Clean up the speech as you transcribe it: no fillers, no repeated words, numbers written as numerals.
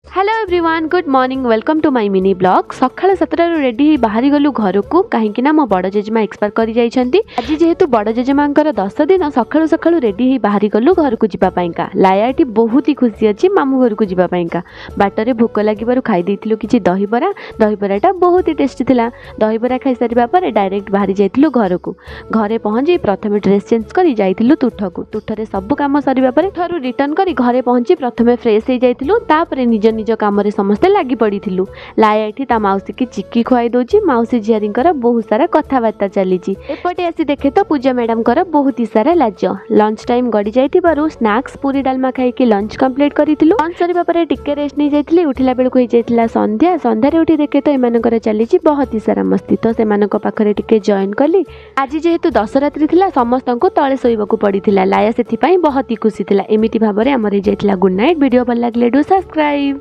Hello everyone good morning welcome to my mini blog सकाळ 7 ready बाहरी गलु घर को कहीं मो बड़ जेजेमा एक्सपायर कर जाइछंती। आज जेहेतु बड़ जेजेमांकर 10 दिन सकाळु सकाळु रेडी बाहरी गलु घर को जीवापाईका। लायाटी बहुत ही खुशी अच्छी मामू घर को जीवापाईका। बाटरे भोक लगिबारु खाई देथिलु किछि दहीबरा। दहीबराटा बहुत ही टेस्टी थिला। दहीबरा खाई सारिबा परे डायरेक्ट बाहरी जाइथिलु घर को। घरे पहुंची प्रथमे ड्रेस चेंज करी जाइथिलु तुठकु। तुठरे सब काम सरिबा परे थरु रिटर्न करी घरे पहुंची प्रथमे फ्रेश हो जाइथिलु। तापरे निज निज काम समस्ते लगी पड़ी। लाया एठी ता मौसी की चिक्की खुआई दौची। मौसी झियारी बहुत सारा कथबार्ता चली। एपटे आसी देखे तो पूजा मैडम बहुत ही सारा लाज। लंच टाइम गड़ी जाइथिबारु स्नैक्स पूरी डालमा खाई लंच कंप्लीट करिथिलु। लंच सरिबा परे टिके रेस्ट नहीं जाइथिली। उठिला बेलको हो जाइथिला संध्या। संध्यारे उठी देखे तो एमानकर चली बहुत ही सारा मस्ती। तो सेमानक पाखरे टिके जॉइन कली। आज जेहेतु दशरात्रि थिला समस्तंको तळे सोइबाकू पड़िथिला। लाया सेथि पई बहुत ही खुशी थिला। एमिति भाबरे हमर जाइथिला गुड नाइट। वीडियो भल लागले डू सब्सक्राइब।